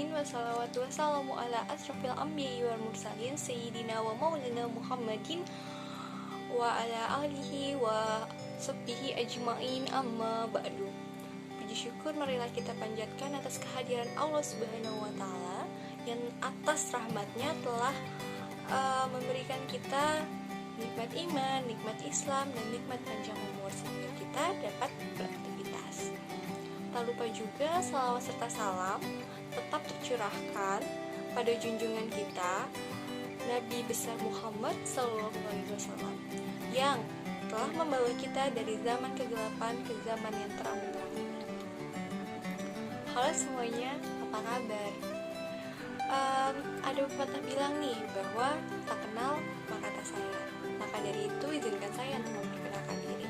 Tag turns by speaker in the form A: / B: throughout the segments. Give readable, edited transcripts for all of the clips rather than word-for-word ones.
A: ajmain wa salawatu wassalamu ala asrafil anbiya'i wal mursalin sayyidina wa maulana Muhammadin wa ala alihi wa sahbihi ajmain amma ba'du. Puji syukur marilah kita panjatkan atas kehadiran Allah Subhanahu wa taala yang atas rahmatnya telah memberikan kita nikmat iman, nikmat Islam, dan nikmat panjang umur sehingga kita dapat beraktivitas. Tak lupa juga salawat serta salam tetap tercurahkan pada junjungan kita Nabi besar Muhammad SAW yang telah membawa kita dari zaman kegelapan ke zaman yang terang-terang. Halo semuanya, apa kabar? Ada pepatah bilang nih bahwa tak kenal maka tak sayang. Maka dari itu izinkan saya untuk memperkenalkan diri.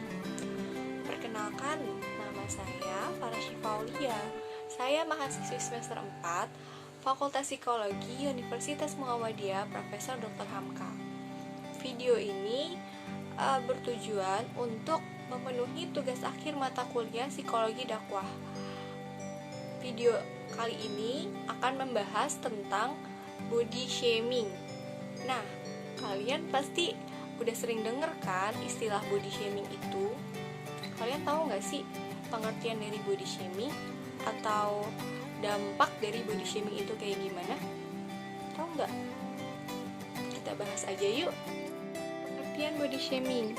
A: Perkenalkan, nama saya Farah Syifaulia. Saya mahasiswi semester 4 Fakultas Psikologi Universitas Muhammadiyah Profesor Dr. Hamka. Video ini bertujuan untuk memenuhi tugas akhir mata kuliah Psikologi Dakwah. Video kali ini akan membahas tentang body shaming. Nah, kalian pasti udah sering denger kan istilah body shaming itu? Kalian tahu nggak sih pengertian dari body shaming atau dampak dari body shaming itu kayak gimana? Tahu nggak? Kita bahas aja yuk. Pengertian body shaming.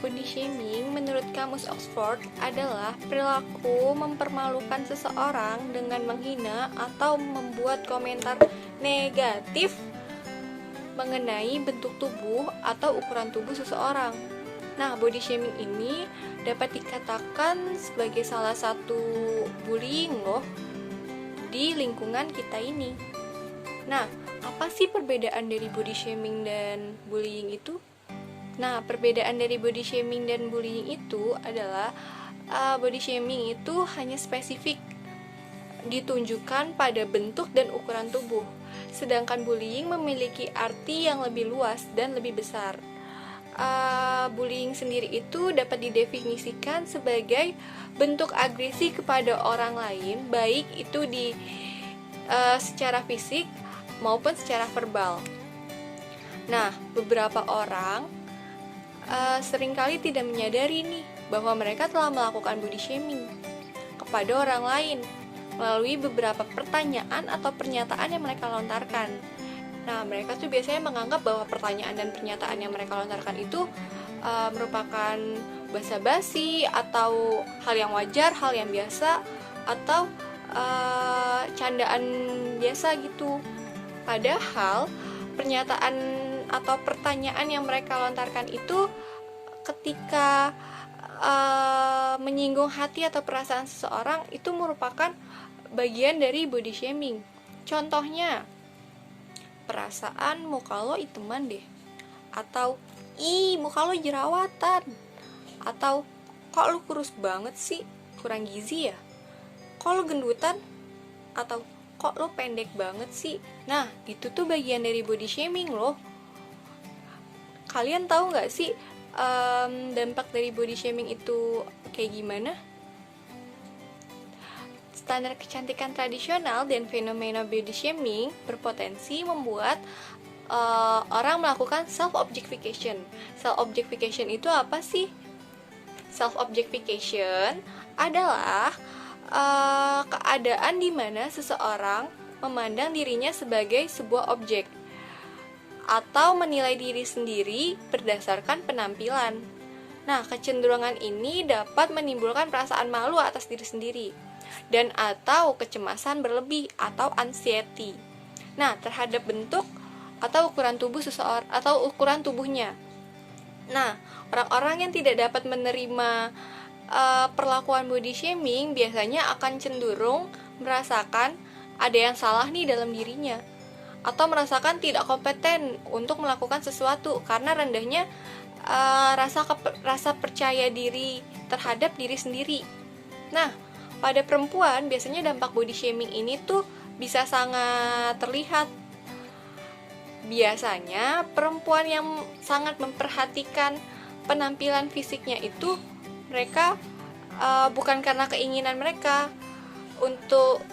A: Body shaming menurut Kamus Oxford adalah perilaku mempermalukan seseorang dengan menghina atau membuat komentar negatif mengenai bentuk tubuh atau ukuran tubuh seseorang. Nah, body shaming ini dapat dikatakan sebagai salah satu bullying loh di lingkungan kita ini. Nah, apa sih perbedaan dari body shaming dan bullying itu? Nah, perbedaan dari body shaming dan bullying itu adalah body shaming itu hanya spesifik ditunjukkan pada bentuk dan ukuran tubuh, sedangkan bullying memiliki arti yang lebih luas dan lebih besar. Bullying sendiri itu dapat didefinisikan sebagai bentuk agresi kepada orang lain, baik itu secara fisik maupun secara verbal. Nah, beberapa orang seringkali tidak menyadari nih bahwa mereka telah melakukan body shaming kepada orang lain melalui beberapa pertanyaan atau pernyataan yang mereka lontarkan. Nah, mereka tuh biasanya menganggap bahwa pertanyaan dan pernyataan yang mereka lontarkan itu merupakan basa-basi atau hal yang wajar, hal yang biasa, atau candaan biasa gitu. Padahal pernyataan atau pertanyaan yang mereka lontarkan itu ketika menyinggung hati atau perasaan seseorang itu merupakan bagian dari body shaming. Contohnya, perasaan muka lo iteman deh, atau ih muka lo jerawatan, atau kok lo kurus banget sih, kurang gizi ya, kok lo gendutan, atau kok lo pendek banget sih. Nah, itu tuh bagian dari body shaming loh. Kalian tahu nggak sih dampak dari body shaming itu kayak gimana? Standar kecantikan tradisional dan fenomena body shaming berpotensi membuat orang melakukan self-objectification. Self-objectification itu apa sih? Self-objectification adalah keadaan di mana seseorang memandang dirinya sebagai sebuah objek atau menilai diri sendiri berdasarkan penampilan. Nah, kecenderungan ini dapat menimbulkan perasaan malu atas diri sendiri dan atau kecemasan berlebih atau anxiety. Nah, terhadap bentuk atau ukuran tubuh seseorang atau ukuran tubuhnya. Nah, orang-orang yang tidak dapat menerima perlakuan body shaming biasanya akan cenderung merasakan ada yang salah nih dalam dirinya, atau merasakan tidak kompeten untuk melakukan sesuatu karena rendahnya rasa percaya diri terhadap diri sendiri. Nah, pada perempuan biasanya dampak body shaming ini tuh bisa sangat terlihat. Biasanya perempuan yang sangat memperhatikan penampilan fisiknya itu mereka bukan karena keinginan mereka untuk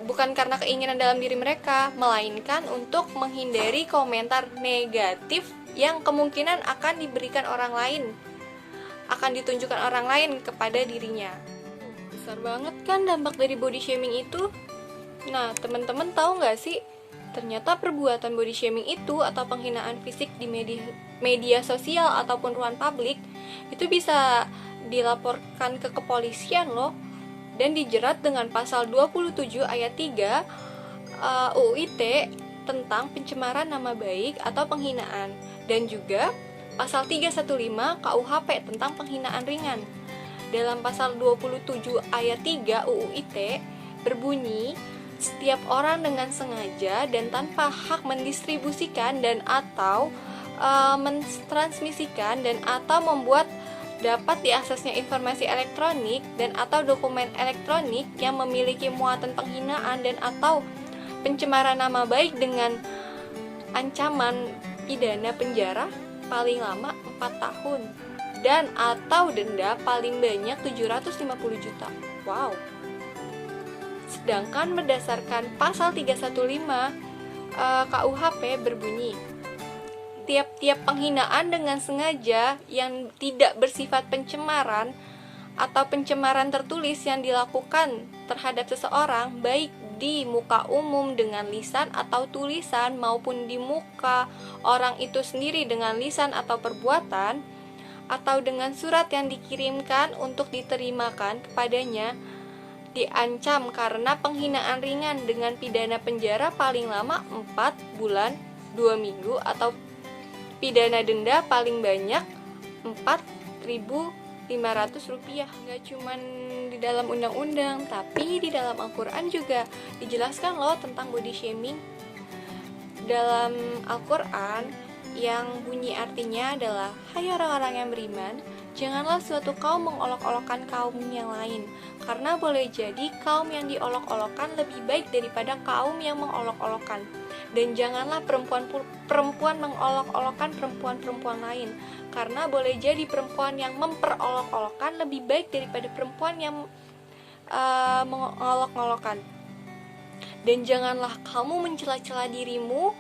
A: bukan karena keinginan dalam diri mereka, melainkan untuk menghindari komentar negatif yang kemungkinan akan diberikan orang lain, akan ditunjukkan orang lain kepada dirinya. Besar banget kan dampak dari body shaming itu. Nah, teman-teman tahu nggak sih, ternyata perbuatan body shaming itu atau penghinaan fisik di media sosial ataupun ruang publik itu bisa dilaporkan ke kepolisian loh, dan dijerat dengan pasal 27 ayat 3 UU ITE tentang pencemaran nama baik atau penghinaan, dan juga pasal 315 KUHP tentang penghinaan ringan. Dalam pasal 27 ayat 3 UU ITE berbunyi, setiap orang dengan sengaja dan tanpa hak mendistribusikan dan atau mentransmisikan dan atau membuat dapat diaksesnya informasi elektronik dan atau dokumen elektronik yang memiliki muatan penghinaan dan atau pencemaran nama baik dengan ancaman pidana penjara paling lama 4 tahun dan atau denda paling banyak 750 juta. Wow. Sedangkan berdasarkan pasal 315 KUHP berbunyi, tiap-tiap penghinaan dengan sengaja yang tidak bersifat pencemaran atau pencemaran tertulis yang dilakukan terhadap seseorang baik di muka umum dengan lisan atau tulisan maupun di muka orang itu sendiri dengan lisan atau perbuatan atau dengan surat yang dikirimkan untuk diterimakan kepadanya, diancam karena penghinaan ringan dengan pidana penjara paling lama 4 bulan 2 minggu atau pidana denda paling banyak Rp4.500. Gak cuman di dalam undang-undang, tapi di dalam Al-Quran juga dijelaskan loh tentang body shaming. Dalam Al-Quran yang bunyi artinya adalah, hai orang-orang yang beriman, janganlah suatu kaum mengolok-olokkan kaum yang lain, karena boleh jadi kaum yang diolok-olokkan lebih baik daripada kaum yang mengolok-olokkan. Dan janganlah perempuan mengolok-olokkan perempuan lain, karena boleh jadi perempuan yang memperolok-olokkan lebih baik daripada perempuan yang mengolok-olokkan. Dan janganlah kamu mencela-cela dirimu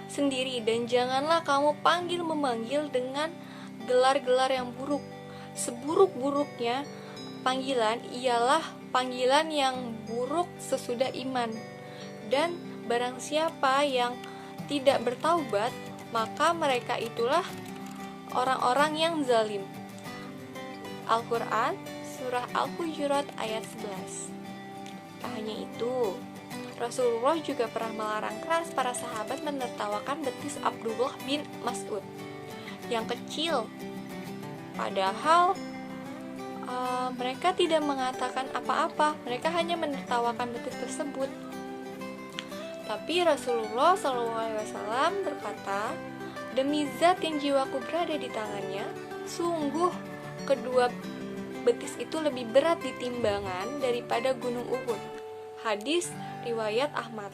A: sendiri, dan janganlah kamu memanggil dengan gelar-gelar yang buruk. Seburuk-buruknya panggilan ialah panggilan yang buruk sesudah iman. Dan barang siapa yang tidak bertaubat, maka mereka itulah orang-orang yang zalim. Al-Quran Surah Al-Hujurat ayat 11. Tak hanya itu, Rasulullah juga pernah melarang keras para sahabat menertawakan betis Abdullah bin Mas'ud yang kecil. Padahal mereka tidak mengatakan apa-apa, mereka hanya menertawakan betis tersebut. Tapi Rasulullah SAW berkata, demi zat yang jiwaku berada di tangannya, sungguh kedua betis itu lebih berat di timbangan daripada gunung Uhud. Hadis riwayat Ahmad.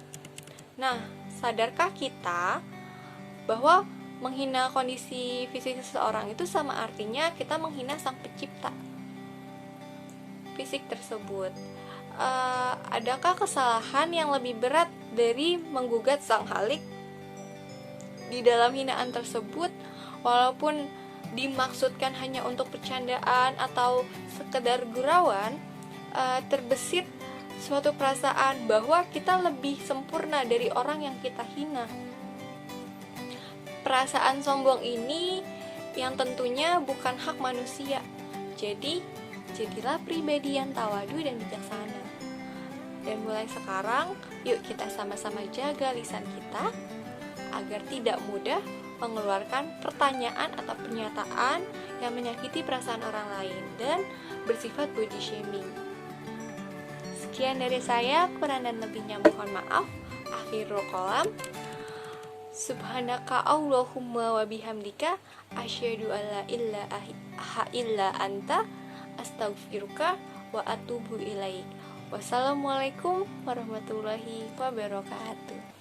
A: Nah, sadarkah kita bahwa menghina kondisi fisik seseorang itu sama artinya kita menghina sang pencipta fisik tersebut? Adakah kesalahan yang lebih berat dari menggugat sang Khalik? Di dalam hinaan tersebut, walaupun dimaksudkan hanya untuk bercandaan atau sekedar gurauan, terbesit suatu perasaan bahwa kita lebih sempurna dari orang yang kita hina. Perasaan sombong ini yang tentunya bukan hak manusia. Jadi, jadilah pribadi yang tawadu dan bijaksana. Dan mulai sekarang, yuk kita sama-sama jaga lisan kita agar tidak mudah mengeluarkan pertanyaan atau pernyataan yang menyakiti perasaan orang lain dan bersifat body shaming. Sekian dari saya, kurang dan lebihnya mohon maaf. Akhirul kalam. Subhanaka Allahumma wa bihamdika asyhadu alla ilaha illa anta astaghfiruka wa atubu ilaik. Wassalamualaikum warahmatullahi wabarakatuh.